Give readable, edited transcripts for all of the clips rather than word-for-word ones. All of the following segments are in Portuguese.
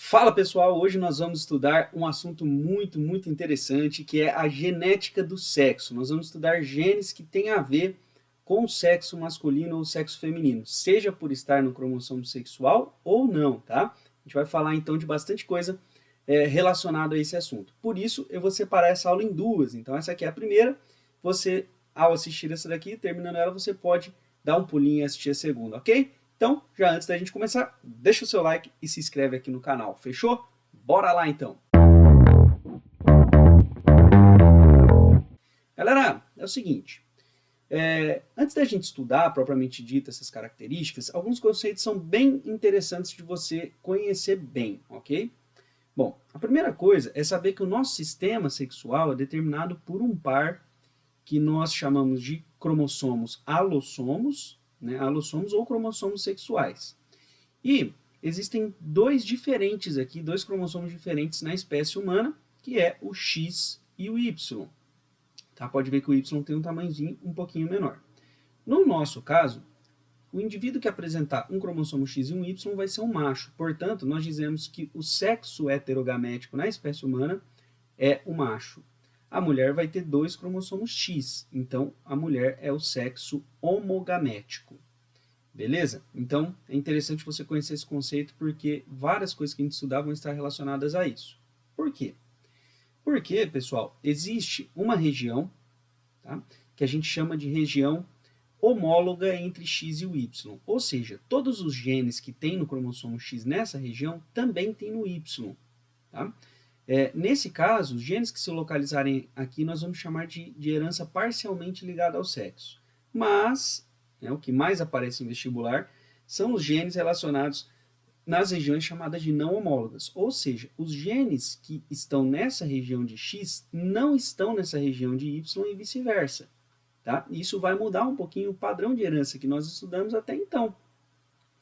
Fala pessoal, hoje nós vamos estudar um assunto muito interessante que é a genética do sexo. Nós vamos estudar genes que têm a ver com o sexo masculino ou o sexo feminino, seja por estar no cromossomo sexual ou não, tá? A gente vai falar então de bastante coisa relacionada a esse assunto. Por isso eu vou separar essa aula em duas. Então essa aqui é a primeira. Você, ao assistir essa daqui, terminando ela, você pode dar um pulinho e assistir a segunda, ok? Então, já antes da gente começar, deixa o seu like e se inscreve aqui no canal, fechou? Bora lá então! Galera, é o seguinte, antes da gente estudar, propriamente dito, essas características, alguns conceitos são bem interessantes de você conhecer bem, ok? Bom, a primeira coisa é saber que o nosso sistema sexual é determinado por um par que nós chamamos de cromossomos alossomos, né, alossomos ou cromossomos sexuais. E existem dois cromossomos diferentes na espécie humana, que é o X e o Y. Tá? Pode ver que o Y tem um tamanhozinho um pouquinho menor. No nosso caso, o indivíduo que apresentar um cromossomo X e um Y vai ser um macho. Portanto, nós dizemos que o sexo heterogamético na espécie humana é o macho. A mulher vai ter dois cromossomos X, então a mulher é o sexo homogamético. Beleza? Então, é interessante você conhecer esse conceito porque várias coisas que a gente estudar vão estar relacionadas a isso. Por quê? Porque, pessoal, existe uma região, tá, que a gente chama de região homóloga entre X e o Y. Ou seja, todos os genes que tem no cromossomo X nessa região também tem no Y. Tá? Nesse caso, os genes que se localizarem aqui nós vamos chamar de herança parcialmente ligada ao sexo. Mas o que mais aparece em vestibular são os genes relacionados nas regiões chamadas de não homólogas, ou seja, os genes que estão nessa região de X não estão nessa região de Y e vice-versa. Tá? Isso vai mudar um pouquinho o padrão de herança que nós estudamos até então,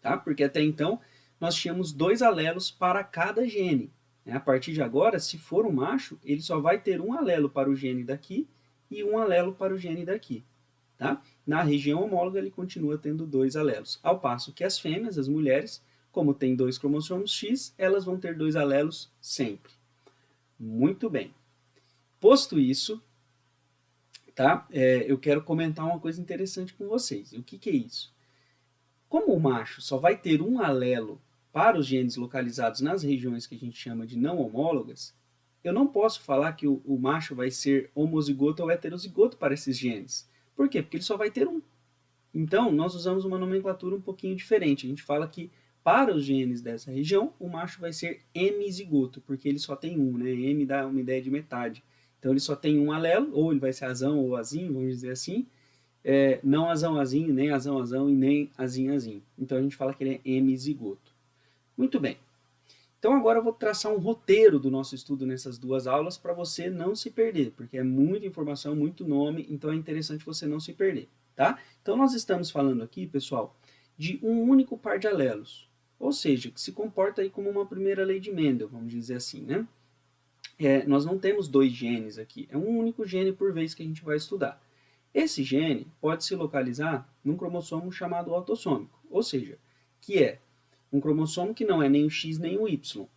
tá? Porque até então nós tínhamos dois alelos para cada gene. A partir de agora, se for um macho, ele só vai ter um alelo para o gene daqui e um alelo para o gene daqui. Tá? Na região homóloga, ele continua tendo dois alelos. Ao passo que as fêmeas, as mulheres, como tem dois cromossomos X, elas vão ter dois alelos sempre. Muito bem. Posto isso, tá? Eu quero comentar uma coisa interessante com vocês. O que é isso? Como o macho só vai ter um alelo para os genes localizados nas regiões que a gente chama de não homólogas, eu não posso falar que o macho vai ser homozigoto ou heterozigoto para esses genes. Por quê? Porque ele só vai ter um. Então, nós usamos uma nomenclatura um pouquinho diferente. A gente fala que para os genes dessa região, o macho vai ser hemizigoto, porque ele só tem um, né? M dá uma ideia de metade. Então, ele só tem um alelo, ou ele vai ser azão ou azinho, vamos dizer assim. Não azão-azinho, nem azão-azão e nem azinho-azinho. Então, a gente fala que ele é hemizigoto. Muito bem. Então agora eu vou traçar um roteiro do nosso estudo nessas duas aulas para você não se perder, porque é muita informação, muito nome, então é interessante você não se perder, tá? Então nós estamos falando aqui, pessoal, de um único par de alelos, ou seja, que se comporta aí como uma primeira lei de Mendel, vamos dizer assim, né? Nós não temos dois genes aqui, é um único gene por vez que a gente vai estudar. Esse gene pode se localizar num cromossomo chamado autossômico, ou seja, que é um cromossomo que não é nem o X nem o Y.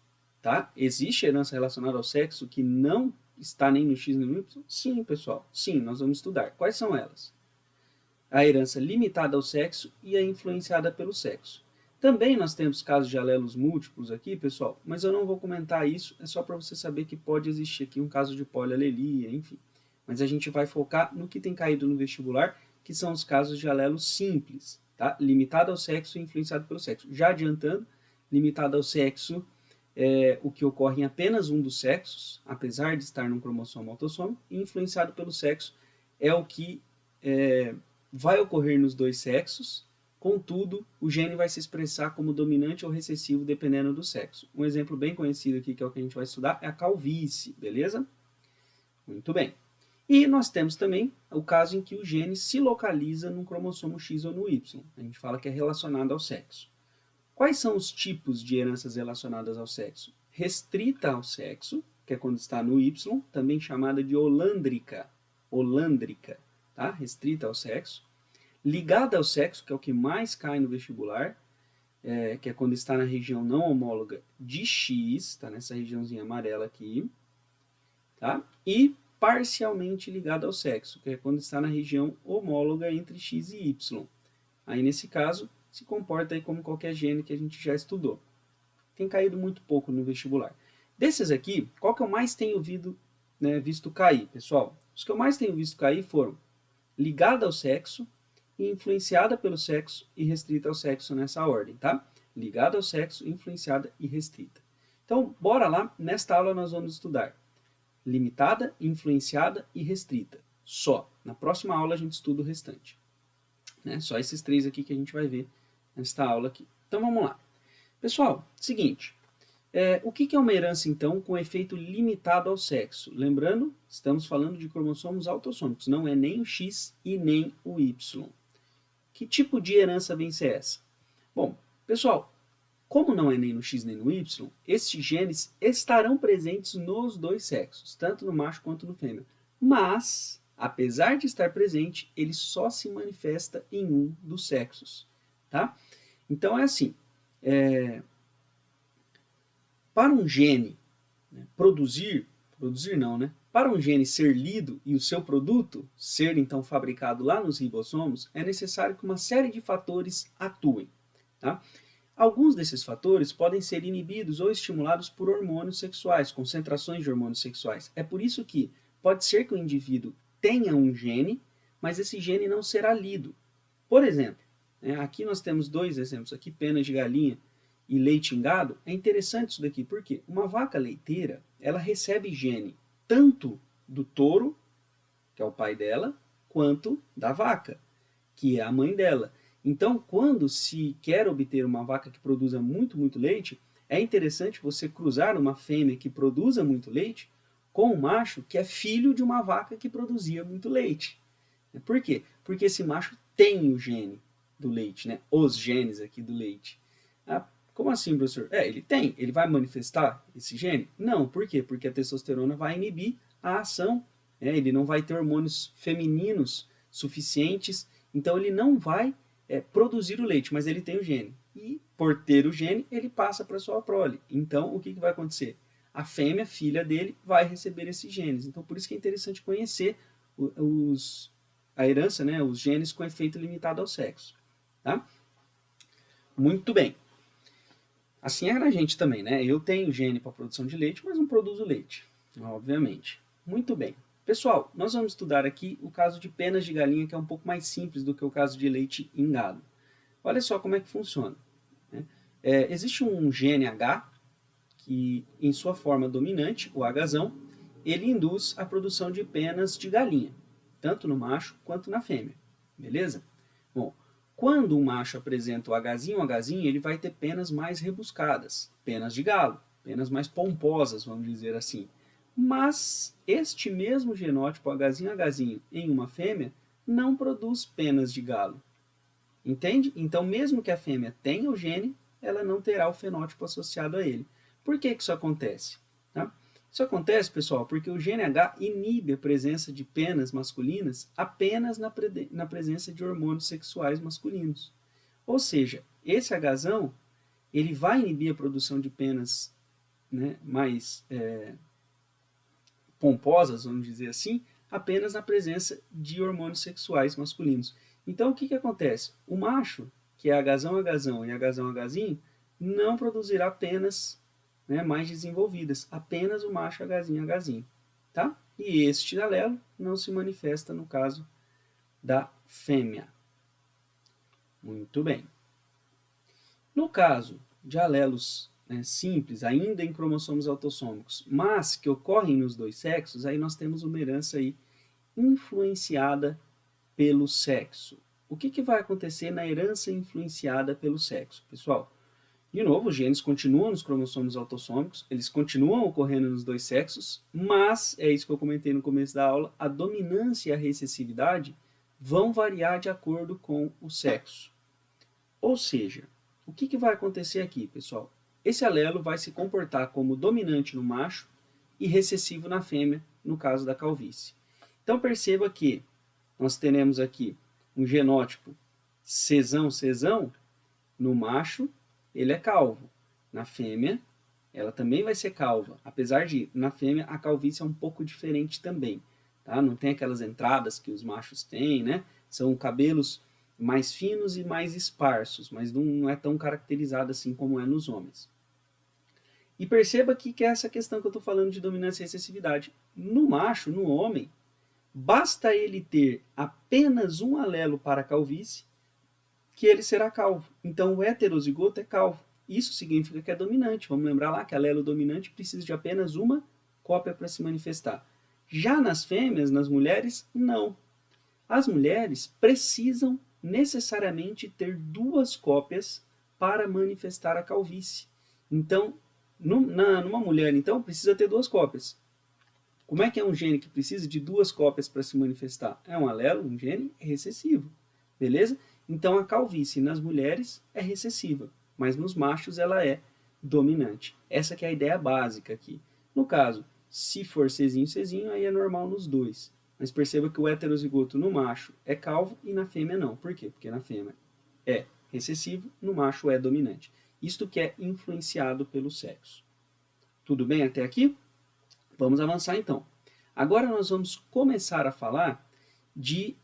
Tá? Existe herança relacionada ao sexo que não está nem no X nem no Y? Sim, pessoal. Sim, nós vamos estudar. Quais são elas? A herança limitada ao sexo e a influenciada pelo sexo. Também nós temos casos de alelos múltiplos aqui, pessoal, mas eu não vou comentar isso, é só para você saber que pode existir aqui um caso de polialelia, enfim. Mas a gente vai focar no que tem caído no vestibular, que são os casos de alelos simples. Tá? Limitado ao sexo e influenciado pelo sexo. Já adiantando, limitado ao sexo o que ocorre em apenas um dos sexos, apesar de estar num cromossomo autossômico, e influenciado pelo sexo é o que vai ocorrer nos dois sexos, contudo, o gene vai se expressar como dominante ou recessivo dependendo do sexo. Um exemplo bem conhecido aqui, que é o que a gente vai estudar, é a calvície, beleza? Muito bem. E nós temos também o caso em que o gene se localiza no cromossomo X ou no Y. A gente fala que é relacionado ao sexo. Quais são os tipos de heranças relacionadas ao sexo? Restrita ao sexo, que é quando está no Y, também chamada de holândrica. Holândrica, tá? Restrita ao sexo. Ligada ao sexo, que é o que mais cai no vestibular. que é quando está na região não homóloga de X, está nessa regiãozinha amarela aqui, tá? E parcialmente ligado ao sexo, que é quando está na região homóloga entre X e Y. Aí, nesse caso, se comporta aí como qualquer gene que a gente já estudou. Tem caído muito pouco no vestibular. Desses aqui, qual que eu mais tenho visto cair, pessoal? Os que eu mais tenho visto cair foram ligada ao sexo, influenciada pelo sexo e restrita ao sexo nessa ordem, tá? Ligada ao sexo, influenciada e restrita. Então, bora lá. Nesta aula nós vamos estudar limitada, influenciada e restrita. Só. Na próxima aula a gente estuda o restante. Né? Só esses 3 aqui que a gente vai ver nesta aula aqui. Então vamos lá. Pessoal, seguinte. O que é uma herança, então, com efeito limitado ao sexo? Lembrando, estamos falando de cromossomos autossômicos, não é nem o X e nem o Y. Que tipo de herança vem ser essa? Bom, pessoal, como não é nem no X nem no Y, esses genes estarão presentes nos 2 sexos, tanto no macho quanto no fêmea. Mas, apesar de estar presente, ele só se manifesta em um dos sexos. Tá? Então é assim, para um gene para um gene ser lido e o seu produto ser então fabricado lá nos ribossomos, é necessário que uma série de fatores atuem. Tá? Alguns desses fatores podem ser inibidos ou estimulados por hormônios sexuais, concentrações de hormônios sexuais. É por isso que pode ser que o indivíduo tenha um gene, mas esse gene não será lido. Por exemplo, aqui nós temos 2 exemplos, aqui penas de galinha e leite em gado. É interessante isso daqui, porque uma vaca leiteira, ela recebe gene tanto do touro, que é o pai dela, quanto da vaca, que é a mãe dela. Então, quando se quer obter uma vaca que produza muito, muito leite, é interessante você cruzar uma fêmea que produza muito leite com um macho que é filho de uma vaca que produzia muito leite. Por quê? Porque esse macho tem o gene do leite, né? Os genes aqui do leite. Como assim, professor? Ele tem. Ele vai manifestar esse gene? Não. Por quê? Porque a testosterona vai inibir a ação. Ele não vai ter hormônios femininos suficientes. Então, ele não vai produzir o leite, mas ele tem o gene. E, por ter o gene, ele passa para sua prole. Então, o que vai acontecer? A fêmea, filha dele, vai receber esses genes. Então, por isso que é interessante conhecer a herança, né, os genes com efeito limitado ao sexo. Tá? Muito bem. Assim é na gente também, né? Eu tenho gene para produção de leite, mas não produzo leite, obviamente. Muito bem. Pessoal, nós vamos estudar aqui o caso de penas de galinha, que é um pouco mais simples do que o caso de leite em gado. Olha só como é que funciona. Existe um gene H, que em sua forma dominante, o Hzão, ele induz a produção de penas de galinha, tanto no macho quanto na fêmea. Beleza? Bom, quando um macho apresenta o Hzinho, ele vai ter penas mais rebuscadas, penas de galo, penas mais pomposas, vamos dizer assim. Mas este mesmo genótipo Hzinho em uma fêmea não produz penas de galo. Entende? Então, mesmo que a fêmea tenha o gene, ela não terá o fenótipo associado a ele. Por que isso acontece? Tá? Isso acontece, pessoal, porque o gene H inibe a presença de penas masculinas apenas na presença de hormônios sexuais masculinos. Ou seja, esse Hzão, ele vai inibir a produção de penas, né, mais pomposas, vamos dizer assim, apenas na presença de hormônios sexuais masculinos. Então, o que acontece? O macho, que é Hzão e Hzinho, não produzirá penas, né, mais desenvolvidas, apenas o macho Hzinho. Tá? E este alelo não se manifesta no caso da fêmea. Muito bem. No caso de alelos simples, ainda em cromossomos autossômicos, mas que ocorrem nos 2 sexos, aí nós temos uma herança aí influenciada pelo sexo. O que vai acontecer na herança influenciada pelo sexo? Pessoal, de novo, os genes continuam nos cromossomos autossômicos, eles continuam ocorrendo nos 2 sexos, mas, é isso que eu comentei no começo da aula, a dominância e a recessividade vão variar de acordo com o sexo. Ou seja, o que vai acontecer aqui, pessoal? Esse alelo vai se comportar como dominante no macho e recessivo na fêmea, no caso da calvície. Então, perceba que nós teremos aqui um genótipo Czão no macho ele é calvo. Na fêmea, ela também vai ser calva, apesar de, na fêmea, a calvície é um pouco diferente também, tá? Não tem aquelas entradas que os machos têm, né? São cabelos mais finos e mais esparsos, mas não é tão caracterizado assim como é nos homens. E perceba que é essa questão que eu estou falando de dominância e recessividade. No macho, no homem, basta ele ter apenas um alelo para a calvície, que ele será calvo. Então, o heterozigoto é calvo. Isso significa que é dominante. Vamos lembrar lá que alelo dominante precisa de apenas uma cópia para se manifestar. Já nas fêmeas, nas mulheres, não. As mulheres precisam necessariamente ter duas cópias para manifestar a calvície. Então, numa mulher, então, precisa ter duas cópias. Como é que é um gene que precisa de duas cópias para se manifestar? É um alelo, um gene recessivo. Beleza? Então, a calvície nas mulheres é recessiva, mas nos machos ela é dominante. Essa que é a ideia básica aqui. No caso, se for Czinho, Czinho, aí é normal nos dois. Mas perceba que o heterozigoto no macho é calvo e na fêmea não. Por quê? Porque na fêmea é recessivo, no macho é dominante. Isto que é influenciado pelo sexo. Tudo bem até aqui? Vamos avançar então. Agora nós vamos começar a falar de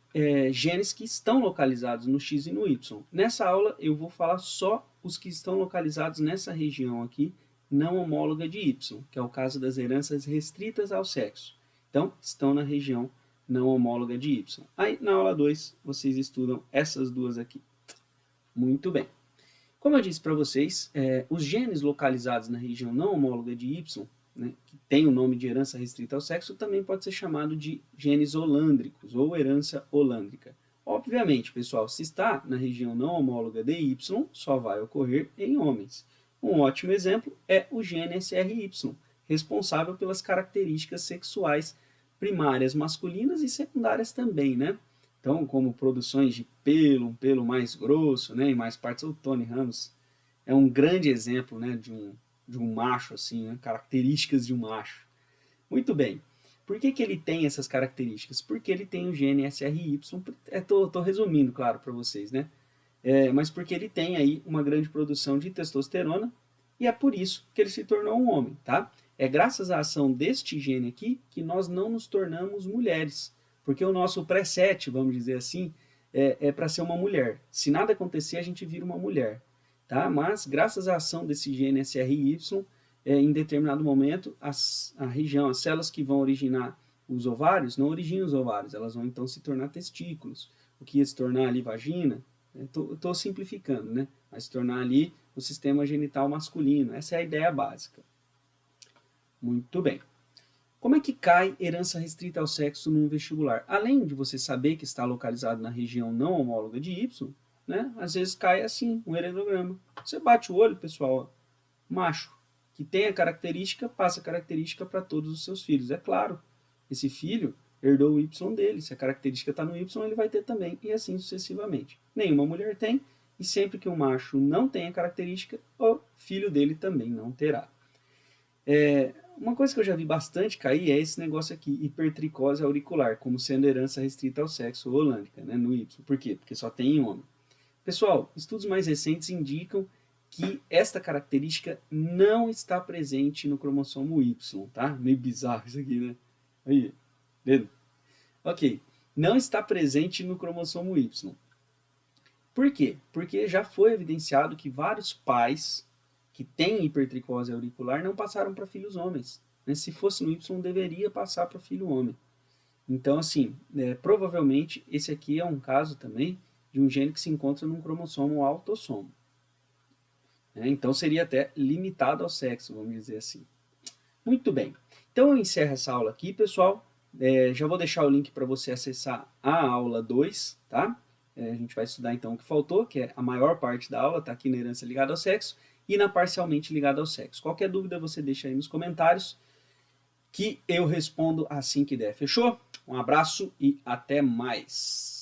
genes que estão localizados no X e no Y. Nessa aula eu vou falar só os que estão localizados nessa região aqui, não homóloga de Y, que é o caso das heranças restritas ao sexo. Então, estão na região não homóloga de Y. Aí, na aula 2, vocês estudam essas duas aqui. Muito bem. Como eu disse para vocês, os genes localizados na região não homóloga de Y, né, que tem o nome de herança restrita ao sexo, também pode ser chamado de genes holândricos ou herança holândrica. Obviamente, pessoal, se está na região não homóloga de Y, só vai ocorrer em homens. Um ótimo exemplo é o gene SRY, responsável pelas características sexuais primárias masculinas e secundárias também, né? Então, como produções de pelo, um pelo mais grosso, né, em mais partes, o Tony Ramos é um grande exemplo, né, de um macho, assim, né, características de um macho. Muito bem. Por que ele tem essas características? Porque ele tem o gene SRY, estou resumindo, claro, para vocês, né? Mas porque ele tem aí uma grande produção de testosterona e é por isso que ele se tornou um homem, tá? É graças à ação deste gene aqui que nós não nos tornamos mulheres, porque o nosso preset, vamos dizer assim, é para ser uma mulher. Se nada acontecer, a gente vira uma mulher, tá? Mas graças à ação desse gene SRY, em determinado momento, a região, as células que vão originar os ovários, não originam os ovários, elas vão então se tornar testículos, o que ia se tornar ali vagina. Estou simplificando, né? Vai se tornar ali o sistema genital masculino. Essa é a ideia básica. Muito bem. Como é que cai herança restrita ao sexo num vestibular? Além de você saber que está localizado na região não homóloga de Y, né? Às vezes cai assim, um heredograma. Você bate o olho, pessoal, ó, macho, que tem a característica, passa a característica para todos os seus filhos. É claro, esse filho herdou o Y dele. Se a característica está no Y, ele vai ter também, e assim sucessivamente. Nenhuma mulher tem, e sempre que um macho não tem a característica, o filho dele também não terá. Uma coisa que eu já vi bastante cair é esse negócio aqui, hipertricose auricular, como sendo herança restrita ao sexo holândica, né, no Y. Por quê? Porque só tem em homem. Pessoal, estudos mais recentes indicam que esta característica não está presente no cromossomo Y, tá? Meio bizarro isso aqui, né? Aí, dedo. Ok, não está presente no cromossomo Y. Por quê? Porque já foi evidenciado que vários pais que têm hipertricose auricular não passaram para filhos homens. Né? Se fosse no Y, deveria passar para filho homem. Então, assim, provavelmente esse aqui é um caso também de um gene que se encontra num cromossomo autossomo. Então, seria até limitado ao sexo, vamos dizer assim. Muito bem. Então, eu encerro essa aula aqui, pessoal. Já vou deixar o link para você acessar a aula 2, tá? A gente vai estudar, então, o que faltou, que é a maior parte da aula, está aqui na herança ligada ao sexo, e na parcialmente ligada ao sexo. Qualquer dúvida, você deixa aí nos comentários, que eu respondo assim que der. Fechou? Um abraço e até mais!